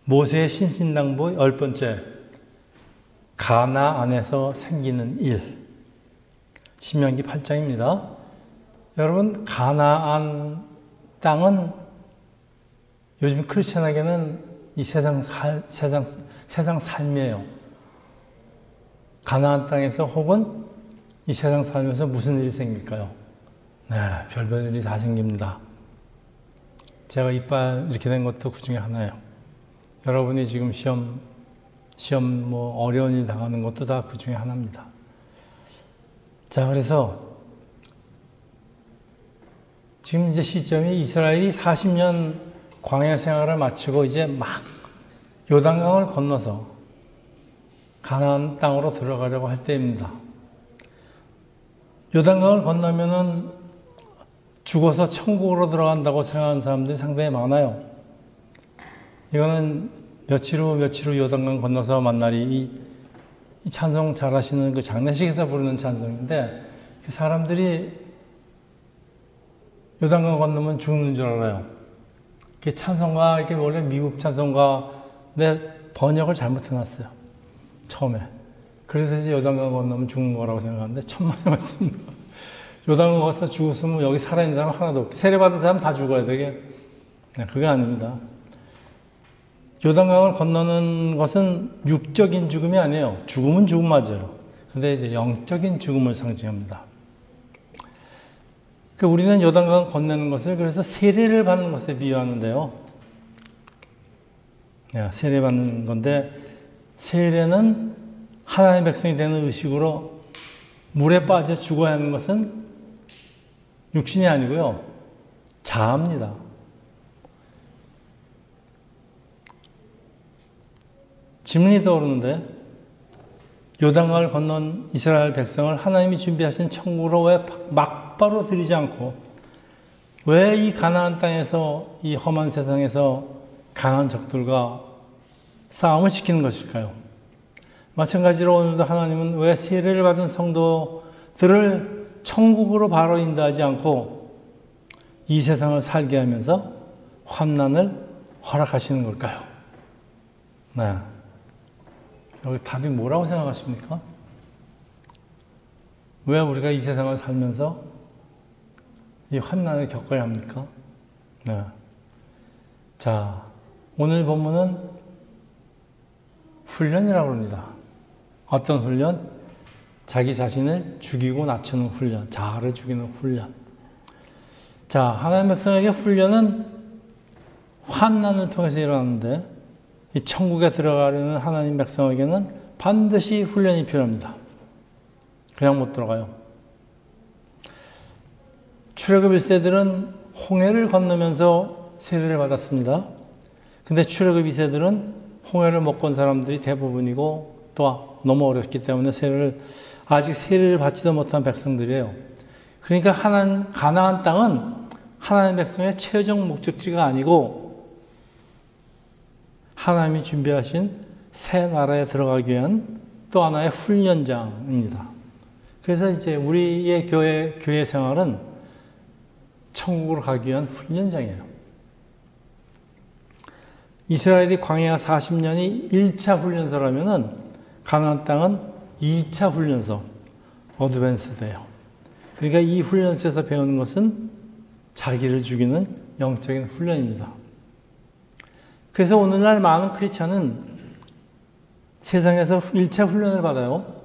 모세의 신신당부 10번째, 가나안에서 생기는 일. 신명기 8장입니다. 여러분, 가나안 땅은 요즘 크리스천에게는 이 세상 삶이에요. 가나안 땅에서 혹은 이 세상 살면서 무슨 일이 생길까요? 네, 별별 일이 다 생깁니다. 제가 이빨 이렇게 된 것도 그 중에 하나예요. 여러분이 지금 시험 뭐 어려운 일 당하는 것도 다 그 중에 하나입니다. 자, 그래서 지금 이제 시점이 이스라엘이 40년 광야 생활을 마치고 이제 막 요단강을 건너서 가나안 땅으로 들어가려고 할 때입니다. 요단강을 건너면은 죽어서 천국으로 들어간다고 생각하는 사람들이 상당히 많아요. 이거는 며칠 후 요단강 건너서 만날이 이 찬송 잘하시는 그 장례식에서 부르는 찬송인데, 그 사람들이 요단강 건너면 죽는 줄 알아요. 그 찬송가, 이게 원래 미국 찬송가 내 번역을 잘못해놨어요. 처음에. 그래서 이제 요단강 건너면 죽는 거라고 생각하는데, 천만의 말씀입니다. 요단강 가서 죽었으면 여기 살아있는 사람 하나도 없고, 세례받은 사람 다 죽어야 되게. 네, 그게 아닙니다. 요단강을 건너는 것은 육적인 죽음이 아니에요. 죽음은 죽음 맞아요. 근데 이제 영적인 죽음을 상징합니다. 우리는 요단강을 건너는 것을 그래서 세례를 받는 것에 비유하는데요. 세례받는 건데, 세례는 하나님의 백성이 되는 의식으로 물에 빠져 죽어야 하는 것은 육신이 아니고요, 자아입니다. 질문이 떠오르는데, 요단강을 건넌 이스라엘 백성을 하나님이 준비하신 천국으로 왜 막바로 들이지 않고, 왜 이 가나안 땅에서, 이 험한 세상에서 강한 적들과 싸움을 시키는 것일까요? 마찬가지로 오늘도 하나님은 왜 세례를 받은 성도들을 천국으로 바로 인도하지 않고 이 세상을 살게 하면서 환난을 허락하시는 걸까요? 네. 여기 답이 뭐라고 생각하십니까? 왜 우리가 이 세상을 살면서 이 환난을 겪어야 합니까? 네. 자, 오늘 본문은 훈련이라고 합니다. 어떤 훈련? 자기 자신을 죽이고 낮추는 훈련, 자아를 죽이는 훈련. 자, 하나님의 백성에게 훈련은 환난을 통해서 일어나는데, 이 천국에 들어가려는 하나님 백성에게는 반드시 훈련이 필요합니다. 그냥 못 들어가요. 출애굽 1세들은 홍해를 건너면서 세례를 받았습니다. 근데 출애굽 2세들은 홍해를 못 건 사람들이 대부분이고, 또 너무 어렵기 때문에 아직 세례를 받지도 못한 백성들이에요. 그러니까 가나안 땅은 하나님 백성의 최종 목적지가 아니고 하나님이 준비하신 새 나라에 들어가기 위한 또 하나의 훈련장입니다. 그래서 이제 우리의 교회 생활은 천국으로 가기 위한 훈련장이에요. 이스라엘이 광야 40년이 1차 훈련소라면은 가나안 땅은 2차 훈련소, 어드밴스드예요. 그러니까 이 훈련소에서 배우는 것은 자기를 죽이는 영적인 훈련입니다. 그래서 오늘날 많은 크리스천은 세상에서 1차 훈련을 받아요.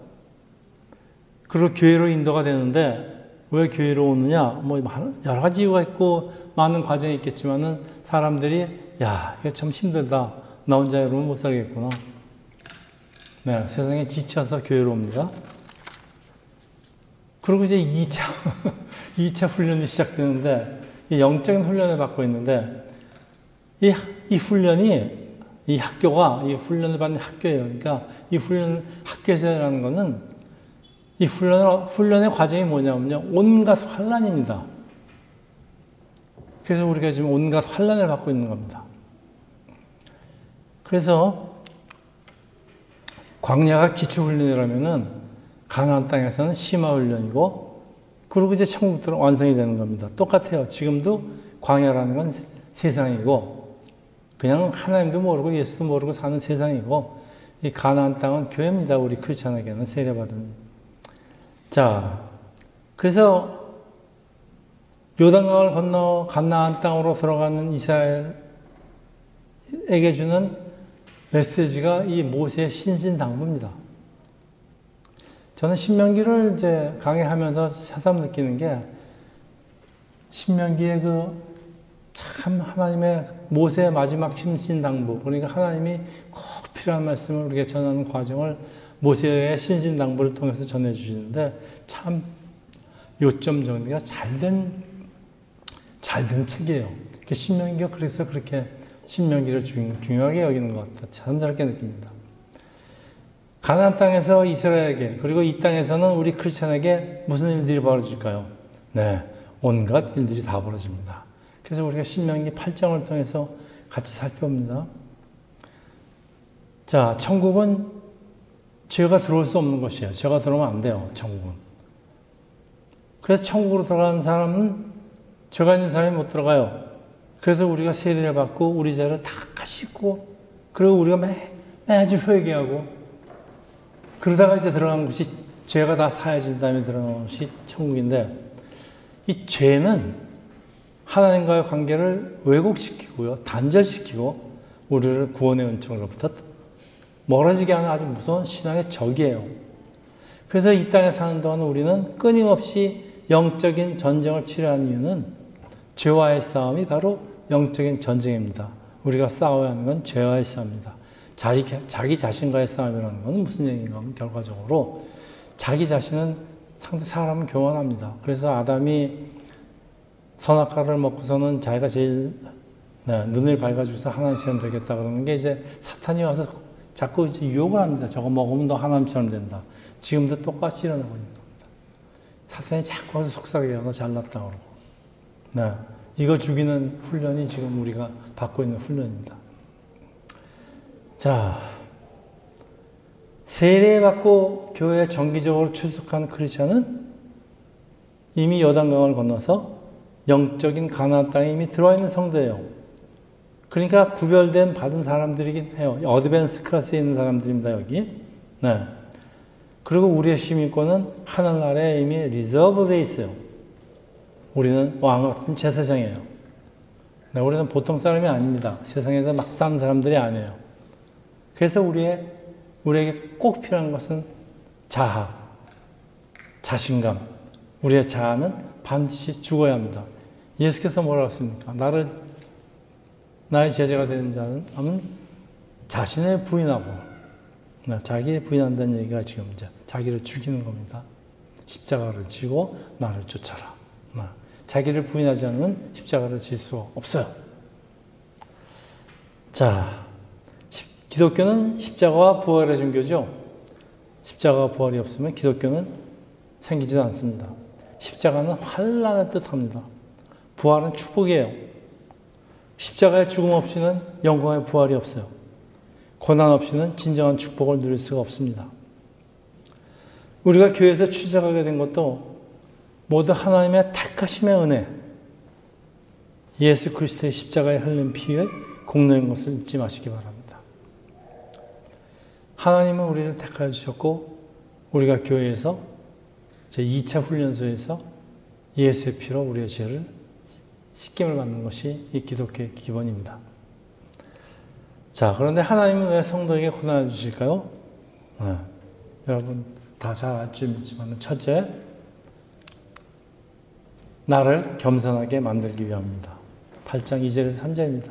그리고 교회로 인도가 되는데, 왜 교회로 오느냐? 뭐 여러 가지 이유가 있고 많은 과정이 있겠지만은 사람들이, 야, 이거 참 힘들다. 나 혼자 이러면 못 살겠구나. 네, 세상에 지쳐서 교회로 옵니다. 그리고 이제 2차 훈련이 시작되는데, 이 영적인 훈련을 받고 있는데, 이 훈련이, 이 학교가, 이 훈련을 받는 학교예요. 그러니까 이 학교에서 일하는 거는, 이 훈련의 과정이 뭐냐면요, 온갖 환난입니다. 그래서 우리가 지금 온갖 환난을 받고 있는 겁니다. 그래서 광야가 기초훈련이라면은 가나안 땅에서는 심화훈련이고, 그리고 이제 천국들은 완성이 되는 겁니다. 똑같아요. 지금도 광야라는 건 세상이고, 그냥 하나님도 모르고 예수도 모르고 사는 세상이고, 이 가나안 땅은 교회입니다. 우리 크리스천에게는 세례받은. 자, 그래서 요단강을 건너 가나안 땅으로 들어가는 이스라엘에게 주는 메시지가 이 모세의 신신당부입니다. 저는 신명기를 이제 강의하면서 새삼 느끼는 게, 신명기의 참 하나님의 모세의 마지막 신신당부, 그러니까 하나님이 꼭 필요한 말씀을 우리에게 전하는 과정을 모세의 신신당부를 통해서 전해주시는데, 참 요점 정리가 잘된 책이에요. 신명기가 그래서 그렇게 신명기를 중요하게 여기는 것 같다. 참 다르게 느낍니다. 가나안 땅에서 이스라엘에게, 그리고 이 땅에서는 우리 크리스천에게 무슨 일들이 벌어질까요? 네, 온갖 일들이 다 벌어집니다. 그래서 우리가 신명기 8장을 통해서 같이 살펴봅니다. 자, 천국은 죄가 들어올 수 없는 곳이에요. 죄가 들어오면 안 돼요, 천국은. 그래서 천국으로 들어가는 사람은, 죄가 있는 사람이 못 들어가요. 그래서 우리가 세례를 받고 우리 죄를 다 씻고, 그리고 우리가 매주 회개하고, 그러다가 이제 들어간 곳이, 죄가 다 사해진 다음에 들어간 곳이 천국인데, 이 죄는 하나님과의 관계를 왜곡시키고요, 단절시키고, 우리를 구원의 은총으로부터 멀어지게 하는 아주 무서운 신앙의 적이에요. 그래서 이 땅에 사는 동안 우리는 끊임없이 영적인 전쟁을 치르는 이유는, 죄와의 싸움이 바로 영적인 전쟁입니다. 우리가 싸워야 하는 건 죄와의 싸움입니다. 자기 자신과의 싸움이라는 건 무슨 얘기인가 하면, 결과적으로 자기 자신은 상대 사람은 교만합니다. 그래서 아담이 선악과를 먹고서는 자기가 제일 눈을 밝아주면서 하나님처럼 되겠다 그러는 게, 이제 사탄이 와서 자꾸 이제 유혹을 합니다. 저거 먹으면 너 하나님처럼 된다. 지금도 똑같이 일어나고 있는 겁니다. 사탄이 자꾸 와서 속삭여요. 너 잘났다 그러고. 네, 이거 죽이는 훈련이 지금 우리가 받고 있는 훈련입니다. 자, 세례받고 교회에 정기적으로 출석한 크리스천은 이미 요단강을 건너서 영적인 가나안 땅에 이미 들어와 있는 성도예요. 그러니까 구별된 받은 사람들이긴 해요. 어드밴스 클래스에 있는 사람들입니다, 여기. 네. 그리고 우리의 시민권은 하늘나라에 이미 리저브되어 있어요. 우리는 왕 같은 제사장이에요. 네, 우리는 보통 사람이 아닙니다. 세상에서 막 사는 사람들이 아니에요. 그래서 우리에게 꼭 필요한 것은 자아, 자신감. 우리의 자아는 반드시 죽어야 합니다. 예수께서 뭐라고 했습니까? 나의 제자가 되는 자는 자신을 부인하고, 자기를 부인한다는 얘기가 지금 이제 자기를 죽이는 겁니다. 십자가를 지고 나를 쫓아라. 자기를 부인하지 않으면 십자가를 질 수 없어요. 자, 기독교는 십자가와 부활의 종교죠. 십자가와 부활이 없으면 기독교는 생기지도 않습니다. 십자가는 환난을 뜻합니다. 부활은 축복이에요. 십자가의 죽음 없이는 영광의 부활이 없어요. 고난 없이는 진정한 축복을 누릴 수가 없습니다. 우리가 교회에서 출석하게 된 것도 모두 하나님의 택하심의 은혜, 예수 그리스도의 십자가에 흘린 피의 공로인 것을 잊지 마시기 바랍니다. 하나님은 우리를 택하여 주셨고, 우리가 교회에서 제2차 훈련소에서 예수의 피로 우리의 죄를 씻김을 받는 것이 이 기독교의 기본입니다. 자, 그런데 하나님은 왜 성도에게 고난을 주실까요? 여러분 다 잘 알 줄 믿지만, 첫째, 나를 겸손하게 만들기 위함입니다. 8장 2절에서 3절입니다.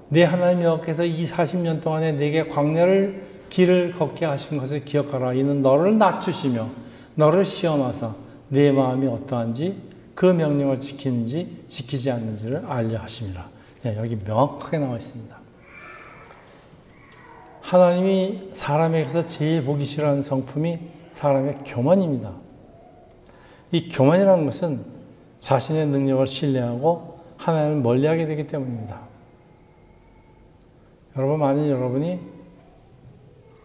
내 하나님 여호와께서 이 40년 동안에 내게 광야를 길을 걷게 하신 것을 기억하라. 이는 너를 낮추시며 너를 시험하사 내 마음이 어떠한지 그 명령을 지키는지 지키지 않는지를 알려 하심이라. 여기 명확하게 나와 있습니다. 하나님이 사람에게서 제일 보기 싫어하는 성품이 사람의 교만입니다. 이 교만이라는 것은 자신의 능력을 신뢰하고 하나님을 멀리하게 되기 때문입니다. 여러분, 만일 여러분이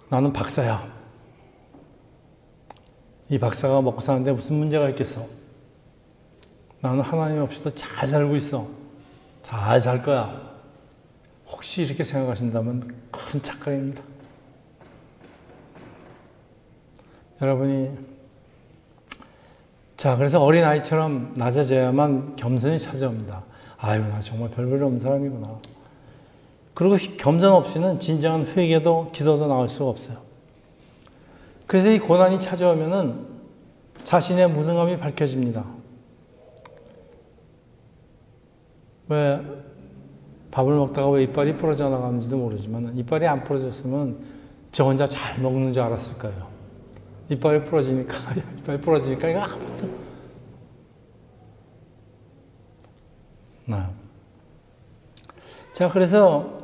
나는 박사야. 이 박사가 먹고 사는데 무슨 문제가 있겠어? 나는 하나님 없이도 잘 살고 있어. 잘 살 거야. 혹시 이렇게 생각하신다면 큰 착각입니다. 여러분이 자, 그래서 어린아이처럼 낮아져야만 겸손이 찾아옵니다. 아유, 나 정말 별볼일 없는 사람이구나. 그리고 겸손 없이는 진정한 회개도 기도도 나올 수가 없어요. 그래서 이 고난이 찾아오면은 자신의 무능함이 밝혀집니다. 왜 밥을 먹다가 왜 이빨이 부러져 나가는지도 모르지만 이빨이 안 부러졌으면 저 혼자 잘 먹는 줄 알았을 거예요. 이빨이 부러지니까 이거 아무것도. 자, 그래서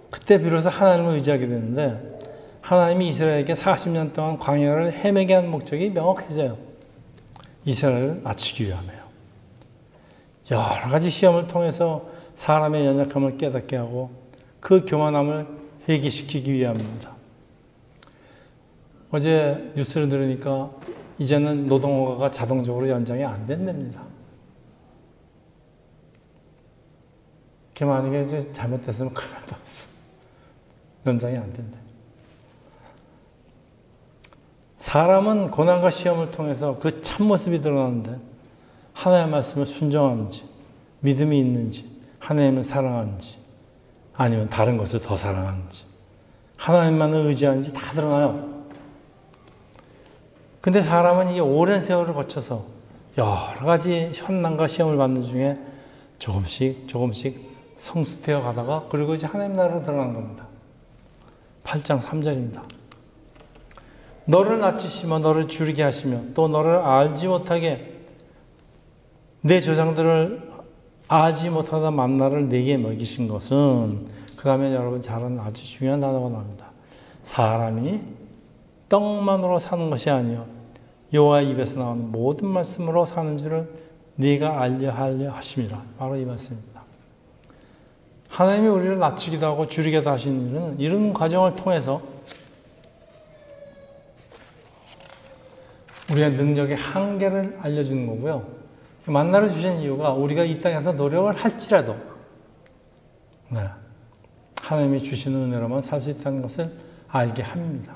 그때 비로소 하나님을 의지하게 되는데 하나님이 이스라엘에게 40년 동안 광야를 헤매게 한 목적이 명확해져요. 이스라엘을 낮추기 위함이에요. 여러 가지 시험을 통해서 사람의 연약함을 깨닫게 하고 그 교만함을 회개시키기 위함입니다. 어제 뉴스를 들으니까 이제는 노동허가가 자동적으로 연장이 안 된답니다. 그게 만약에 이제 잘못됐으면 큰일 날 뻔했어. 연장이 안 된다. 사람은 고난과 시험을 통해서 그 참모습이 드러나는데 하나님의 말씀을 순종하는지, 믿음이 있는지, 하나님을 사랑하는지, 아니면 다른 것을 더 사랑하는지, 하나님만을 의지하는지 다 드러나요. 근데 사람은 이 오랜 세월을 거쳐서 여러 가지 현난과 시험을 받는 중에 조금씩 성숙되어 가다가 그리고 이제 하나님 나라로 들어간 겁니다. 8장 3절입니다. 너를 낮추시며 너를 줄이게 하시며 또 너를 알지 못하게 내 조상들을 알지 못하다 만나를 내게 먹이신 것은 그 다음에 여러분 잘 아는 아주 중요한 단어가 나옵니다. 사람이 떡만으로 사는 것이 아니요 여호와의 입에서 나오는 모든 말씀으로 사는 줄을 네가 알려 하심이라. 바로 이 말씀입니다. 하나님이 우리를 낮추기도 하고 줄이기도 하시는 일은 이런 과정을 통해서 우리의 능력의 한계를 알려주는 거고요. 만나를 주신 이유가 우리가 이 땅에서 노력을 할지라도 하나님이 주시는 은혜로만 살 수 있다는 것을 알게 합니다.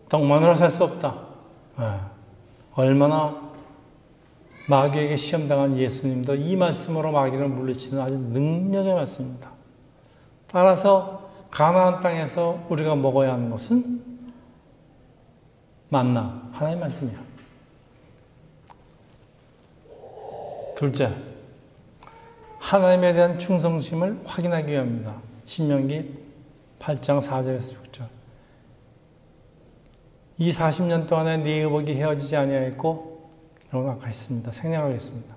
떡만으로 살 수 없다. 얼마나 마귀에게 시험당한 예수님도 이 말씀으로 마귀를 물리치는 아주 능력의 말씀입니다. 따라서 가나안 땅에서 우리가 먹어야 하는 것은 만나, 하나님의 말씀이야. 둘째, 하나님에 대한 충성심을 확인하기 위함입니다. 신명기 8장 4절에서 6절. 이 40년 동안에 네 의복이 헤어지지 아니하였고, 여러분 아까 했습니다. 생략하겠습니다.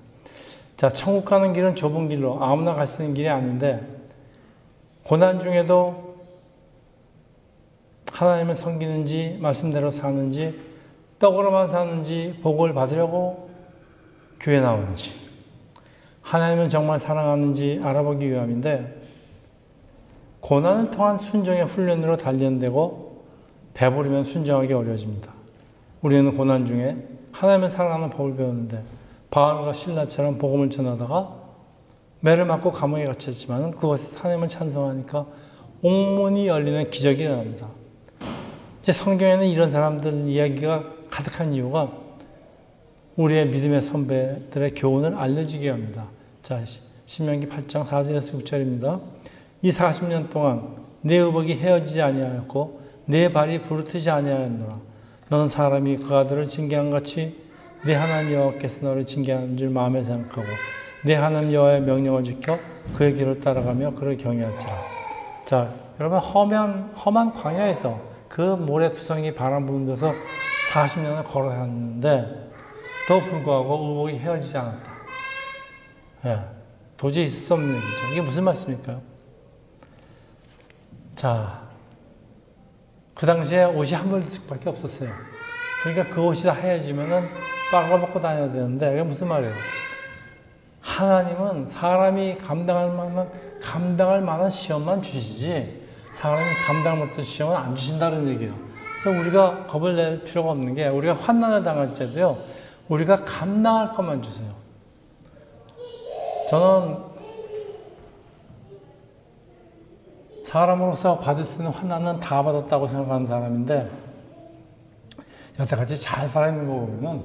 자, 천국 가는 길은 좁은 길로 아무나 갈 수 있는 길이 아닌데 고난 중에도 하나님을 섬기는지 말씀대로 사는지 떡으로만 사는지 복을 받으려고 교회 나오는지 하나님을 정말 사랑하는지 알아보기 위함인데 고난을 통한 순종의 훈련으로 단련되고 배부르면 순종하기 어려워집니다. 우리는 고난 중에 하나님을 사랑하는 법을 배우는데 바울과 실라처럼 복음을 전하다가 매를 맞고 감옥에 갇혔지만 그것에 하나님을 찬송하니까 옥문이 열리는 기적이 일어납니다. 이제 성경에는 이런 사람들 이야기가 가득한 이유가 우리의 믿음의 선배들의 교훈을 알려주게 합니다. 자, 신명기 8장 4절에서 6절입니다. 이 40년 동안 내 의복이 헤어지지 아니하였고 내 발이 부르트지 아니하였노라. 너는 사람이 그 아들을 징계한 같이 내 하나님 여호와께서 너를 징계하는 줄 마음에 생각하고 내 하나님 여호와의 명령을 지켜 그의 길을 따라가며 그를 경외할지라. 자, 여러분 험한 광야에서 그 모래투성이 바람 부는 데서 40년을 걸어다녔는데 더 불구하고 의복이 헤어지지 않았다. 도저히 있을 수 없는 얘기죠. 이게 무슨 말씀일까요? 자, 그 당시에 옷이 한 벌밖에 없었어요. 그러니까 그 옷이 다 헤어지면은 빨아먹고 다녀야 되는데 이게 무슨 말이에요? 하나님은 사람이 감당할 만한 시험만 주시지 사람이 감당 못할 시험은 안 주신다는 얘기예요. 그래서 우리가 겁을 낼 필요가 없는 게 우리가 환난을 당할 때도요. 우리가 감당할 것만 주세요. 저는 사람으로서 받을 수 있는 환난은 다 받았다고 생각하는 사람인데 여태까지 잘 살아있는 거 보면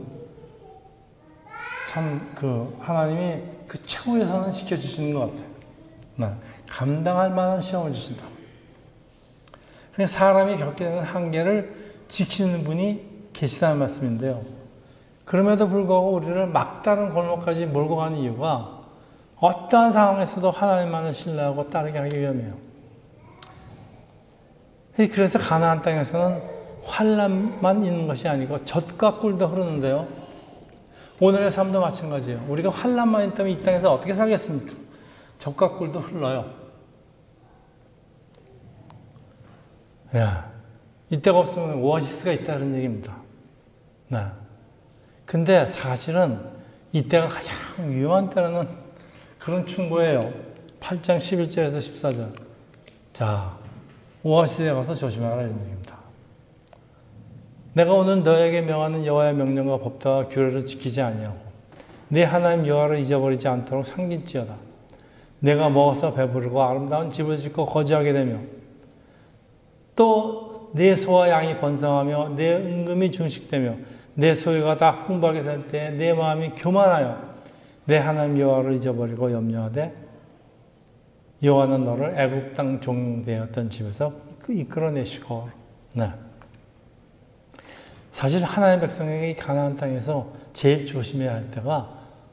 참 하나님이 그 최고에서는 지켜주시는 것 같아요. 감당할 만한 시험을 주신다. 그냥 사람이 겪게 되는 한계를 지키는 분이 계시다는 말씀인데요. 그럼에도 불구하고 우리를 막다른 골목까지 몰고 가는 이유가 어떠한 상황에서도 하나님만을 신뢰하고 따르게 하기 위함이에요. 그래서 가나안 땅에서는 환난만 있는 것이 아니고 젖과 꿀도 흐르는데요. 오늘의 삶도 마찬가지예요. 우리가 환난만 있다면 이 땅에서 어떻게 살겠습니까? 젖과 꿀도 흘러요. 이때가 없으면 오아시스가 있다는 얘기입니다. 근데 사실은 이때가 가장 위험한 때라는 그런 충고예요. 8장 11절에서 14절. 자, 오아시스에 가서 조심하라 이런 얘기입니다. 내가 오늘 너에게 명하는 여호와의 명령과 법도와 규례를 지키지 아니하고 내 하나님 여호와를 잊어버리지 않도록 삼킬지어다. 내가 먹어서 배부르고 아름다운 집을 짓고 거주하게 되며 또 내 소와 양이 번성하며 내 은금이 증식되며 내 소유가 다 풍부하게 될 때 내 마음이 교만하여 내 하나님 여호와를 잊어버리고 염려하되 여호와는 너를 애굽 땅 종되었던 집에서 이끌어내시고. 사실 하나님의 백성에게 이 가나안 땅에서 제일 조심해야 할 때가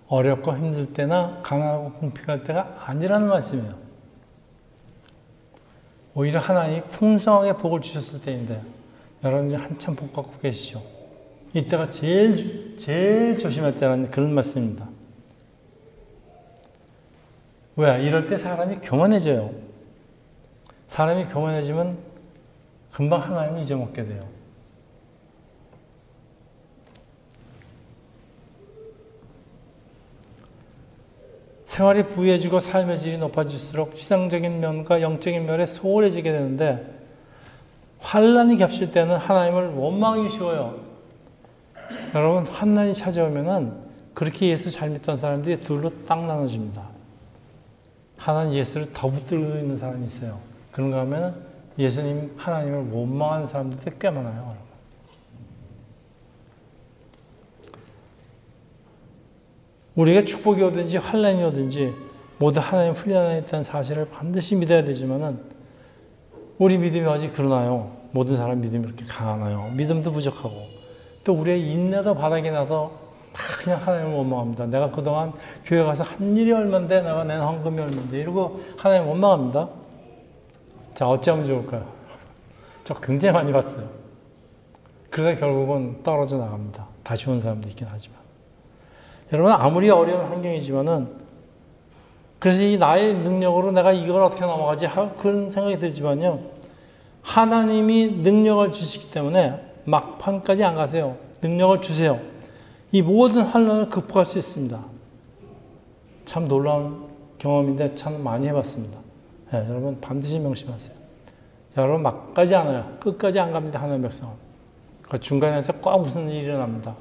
어렵고 힘들 때나 가난하고 궁핍할 때가 아니라는 말씀이에요. 오히려 하나님이 풍성하게 복을 주셨을 때인데 여러분이 한참 복 받고 계시죠. 이때가 제일 조심할 때라는 그런 말씀입니다. 왜? 이럴 때 사람이 교만해져요. 사람이 교만해지면 금방 하나님을 잊어먹게 돼요. 생활이 부유해지고 삶의 질이 높아질수록 시상적인 면과 영적인 면에 소홀해지게 되는데 환난이 겹칠 때는 하나님을 원망하기 쉬워요. 여러분, 환난이 찾아오면은 그렇게 예수 잘 믿던 사람들이 둘로 딱 나눠집니다. 하나는 예수를 더 붙들고 있는 사람이 있어요. 그런가 하면 예수님, 하나님을 원망하는 사람들도 꽤 많아요. 우리가 축복이 오든지 환난이 오든지 모두 하나님 훈련 안에 있다는 사실을 반드시 믿어야 되지만은 우리 믿음이 아직 그러나요? 모든 사람 믿음이 그렇게 강하나요? 믿음도 부족하고 또 우리의 인내도 바닥이 나서 막 그냥 하나님을 원망합니다. 내가 그동안 교회 가서 한 일이 얼만데 내가 낸 헌금이 얼만데 이러고 하나님 원망합니다. 자, 어찌하면 좋을까요? 저 굉장히 많이 봤어요. 그러다 결국은 떨어져 나갑니다. 다시 온 사람도 있긴 하지만. 여러분, 아무리 어려운 환경이지만은 그래서 이 나의 능력으로 내가 이걸 어떻게 넘어가지 그런 생각이 들지만요. 하나님이 능력을 주시기 때문에 막판까지 안 가세요. 능력을 주세요. 이 모든 환난을 극복할 수 있습니다. 참 놀라운 경험인데 참 많이 해봤습니다. 여러분 반드시 명심하세요. 여러분 막까지 안 와요. 끝까지 안 갑니다. 하나님의 백성은. 중간에서 꼭 무슨 일이 일어납니다.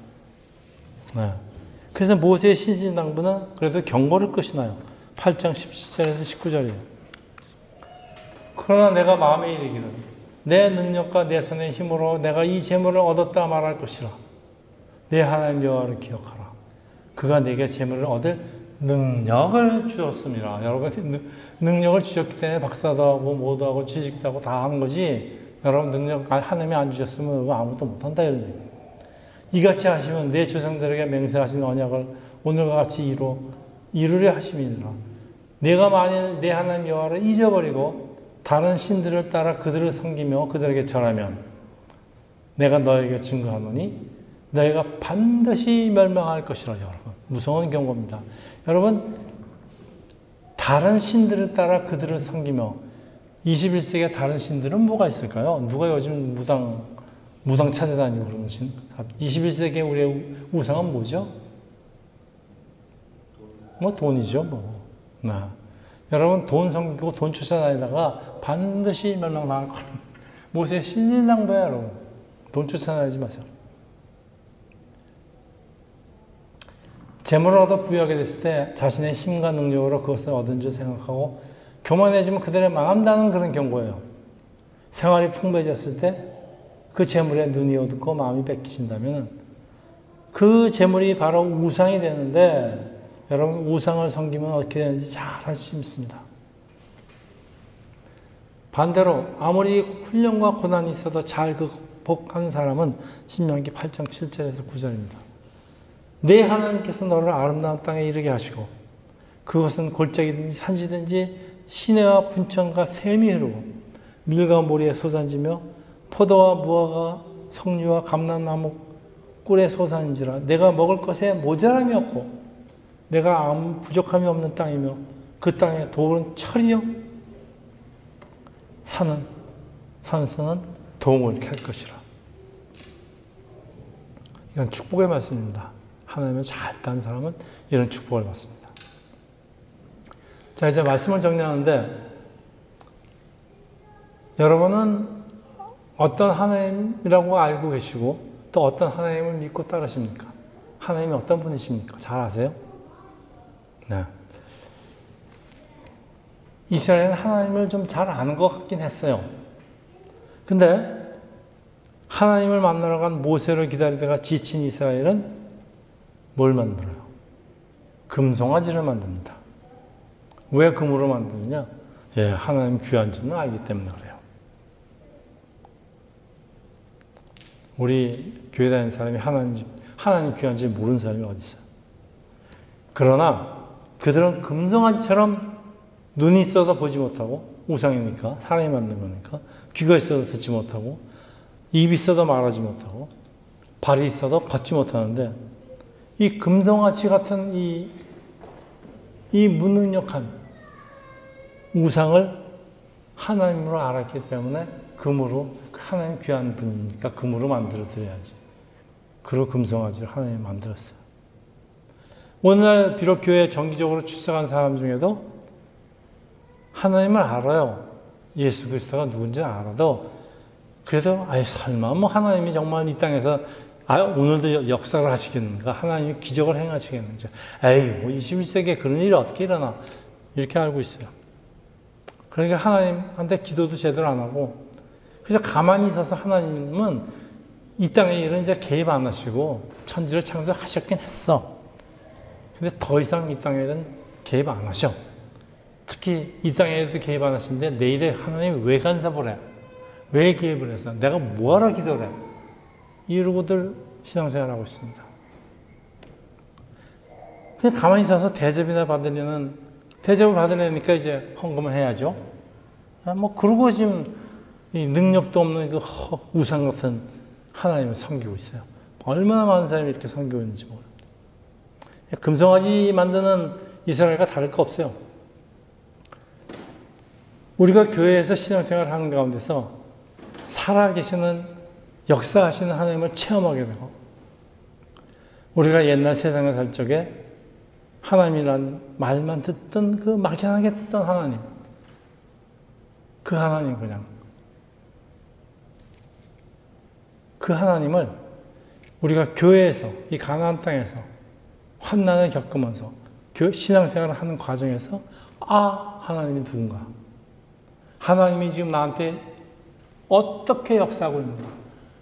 그래서 모세의 신신당부는 그래도 경고를 끝이나요. 8장 17절에서 19절이에요. 그러나 내가 마음에 이르기를 내 능력과 내 손의 힘으로 내가 이 재물을 얻었다 말할 것이라. 내 하나님 여호와를 기억하라. 그가 내게 재물을 얻을 능력을 주었습니다. 여러분 능력을 주셨기 때문에 박사도 하고 뭐도 하고 취직도 하고 다 하는 거지. 여러분 능력 하나님이 안 주셨으면 아무것도 못한다 이런 얘기예요. 이같이 하시면 내 조상들에게 맹세하신 언약을 오늘과 같이 이루려 하심이니라. 내가 만일 내 하나님 여호와를 잊어버리고 다른 신들을 따라 그들을 섬기며 그들에게 절하면 내가 너에게 증거하노니 너희가 반드시 멸망할 것이라. 여러분 무서운 경고입니다. 여러분 다른 신들을 따라 그들을 섬기며 21세기에 다른 신들은 뭐가 있을까요? 누가 요즘 무당 찾아다니고 그러는 신? 21세기에 우리의 우상은 뭐죠? 뭐 돈이죠, 뭐. 여러분 돈 섬기고 돈 쫓아다니다가 반드시 멸망당할 거예요. 모세의 신신당부예요, 여러분. 돈 쫓아다니지 마세요. 재물을 얻어 부유하게 됐을 때 자신의 힘과 능력으로 그것을 얻은 줄 생각하고 교만해지면 그대로 망한다는 그런 경고예요. 생활이 풍부해졌을 때 그 재물에 눈이 어둡고 마음이 뺏기신다면 그 재물이 바로 우상이 되는데 여러분 우상을 섬기면 어떻게 되는지 잘 알 수 있습니다. 반대로 아무리 훈련과 고난이 있어도 잘 극복하는 사람은 신명기 8장 7절에서 9절입니다. 내 하나님께서 너를 아름다운 땅에 이르게 하시고 그것은 골짜기든지 산지든지 시내와 분천과 샘이 흐르고 밀과 모리에 솟아지며 포도와 무화과 석류와 감람나무 꿀에 솟아는지라 내가 먹을 것에 모자람이 없고 내가 아무 부족함이 없는 땅이며 그 땅에 돌은 철이요 산은 동을 캘 것이라. 이건 축복의 말씀입니다. 하나님을 잘 따는 사람은 이런 축복을 받습니다. 자, 이제 말씀을 정리하는데 여러분은 어떤 하나님이라고 알고 계시고 또 어떤 하나님을 믿고 따르십니까? 하나님이 어떤 분이십니까? 잘 아세요? 네. 이스라엘은 하나님을 좀 잘 아는 것 같긴 했어요. 근데 하나님을 만나러 간 모세를 기다리다가 지친 이스라엘은 뭘 만들어요? 금송아지를 만듭니다. 왜 금으로 만드느냐? 예, 하나님 귀한 줄은 알기 때문에 그래요. 우리 교회 다니는 사람이 하나님 귀한 줄 모르는 사람이 어디 있어요? 그러나 그들은 금송아지처럼 눈이 있어도 보지 못하고 우상이니까 사람이 만든 거니까 귀가 있어도 듣지 못하고 입이 있어도 말하지 못하고 발이 있어도 걷지 못하는데 이 금송아지 같은 이 무능력한 우상을 하나님으로 알았기 때문에 금으로 하나님 귀한 분이니까 금으로 만들어 드려야지. 그리고 금송아지를 하나님이 만들었어요. 오늘날 비록 교회에 정기적으로 출석한 사람 중에도 하나님을 알아요. 예수 그리스도가 누군지 알아도 그래도 설마 뭐 하나님이 정말 이 땅에서 오늘도 역사를 하시겠는가? 하나님이 기적을 행하시겠는지? 뭐 21세기에 그런 일이 어떻게 일어나? 이렇게 알고 있어요. 그러니까 하나님한테 기도도 제대로 안 하고 그래서 가만히 있어서 하나님은 이 땅의 일은 이제 개입 안 하시고 천지를 창조하셨긴 했어. 근데 더 이상 이 땅의 일은 개입 안 하셔. 특히 이 땅에도 개입 안 하시는데 내일에 하나님이 왜 간섭을 해? 왜 개입을 해서? 내가 뭐하러 기도를 해? 이러고들 신앙생활하고 있습니다. 그냥 가만히 있어서 대접을 받으려니까 이제 헌금을 해야죠. 뭐 그러고 지금 이 능력도 없는 그 우상 같은 하나님을 섬기고 있어요. 얼마나 많은 사람이 이렇게 섬기고 있는지 모릅니다. 금송아지 만드는 이스라엘과 다를 거 없어요. 우리가 교회에서 신앙생활을 하는 가운데서 살아계시는 역사하시는 하나님을 체험하게 되고 우리가 옛날 세상에 살 적에 하나님이란 말만 듣던 그 막연하게 듣던 하나님 그 하나님 그 하나님을 우리가 교회에서 이 가나안 땅에서 환난을 겪으면서 신앙생활을 하는 과정에서 하나님이 누군가 하나님이 지금 나한테 어떻게 역사하고 있는가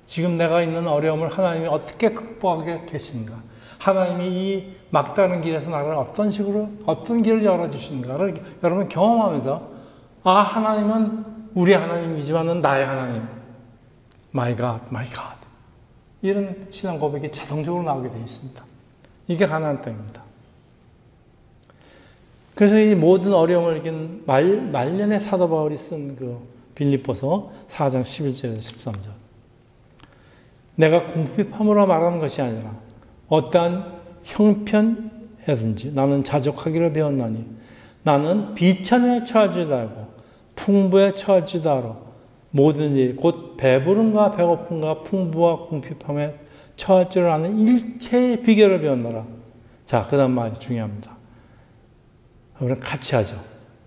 지금 내가 있는 어려움을 하나님이 어떻게 극복하게 계신가 하나님이 이 막다른 길에서 나를 어떤 길을 열어주시는가를 여러분 경험하면서 하나님은 우리 하나님이지만은 나의 하나님 My God, my God 이런 신앙 고백이 자동적으로 나오게 되어 있습니다. 이게 가나안 땅입니다. 그래서 이 모든 어려움을 이긴 말년의 사도 바울이 쓴 그 빌립보서 4장 11절에서 13절 내가 궁핍함으로 말하는 것이 아니라 어떠한 형편이든지 나는 자족하기를 배웠나니 나는 비천에 처하지도 알고 풍부에 처하지도 알아 모든 일 곧 배부름과 배고픔과 풍부와 궁핍함에 처할 줄 아는 일체의 비결을 배웠노라. 자, 그 다음 말이 중요합니다. 우리는 같이 하죠.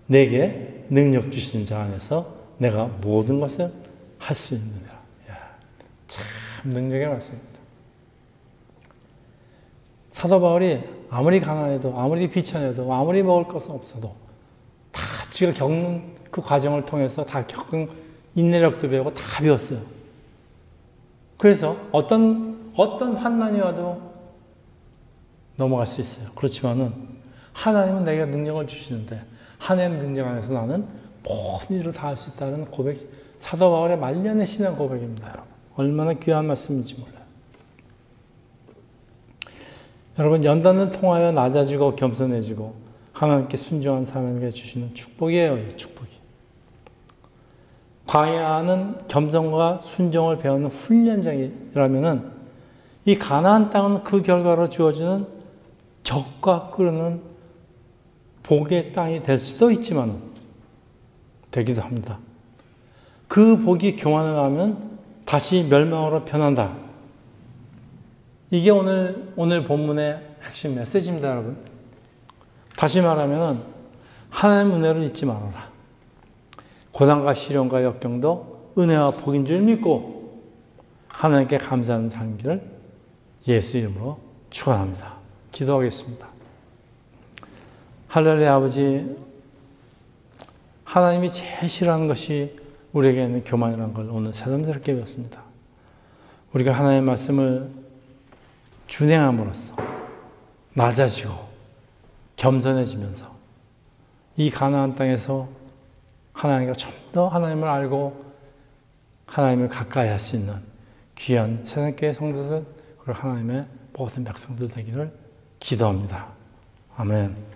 내게 능력 주시는 자 안에서 내가 모든 것을 할 수 있느니라. 참 능력의 말씀입니다. 사도 바울이 아무리 가난해도 아무리 비천해도 아무리 먹을 것은 없어도 다 지가 겪는 그 과정을 통해서 다 겪은 인내력도 배우고 다 배웠어요. 그래서 어떤 환난이 와도 넘어갈 수 있어요. 그렇지만은 하나님은 내게 능력을 주시는데 하나님의 능력 안에서 나는 모든 일을 다 할 수 있다는 고백, 사도 바울의 말년의 신앙 고백입니다. 여러분. 얼마나 귀한 말씀인지 몰라요. 여러분, 연단을 통하여 낮아지고 겸손해지고 하나님께 순종한 사람에게 주시는 축복이에요. 이 축복이. 광야는 겸손과 순종을 배우는 훈련장이라면은 이 가나안 땅은 그 결과로 주어지는 적과 끄르는 복의 땅이 될 수도 있지만 되기도 합니다. 그 복이 교만을 하면 다시 멸망으로 변한다. 이게 오늘 본문의 핵심 메시지입니다, 여러분. 다시 말하면 하나님의 은혜를 잊지 말아라. 고난과 시련과 역경도 은혜와 복인 줄 믿고 하나님께 감사하는 삶기를 예수 이름으로 축원합니다. 기도하겠습니다. 할렐루야. 아버지, 하나님이 제일 싫어하는 것이 우리에게 있는 교만이라는 걸 오늘 새삼스럽게 배웠습니다. 우리가 하나님의 말씀을 준행함으로써 낮아지고 겸손해지면서 이 가나안 땅에서 하나님과 좀 더 하나님을 알고 하나님을 가까이 할 수 있는 귀한 새롭게 성도들 그리고 하나님의 모든 백성들 되기를 기도합니다. 아멘.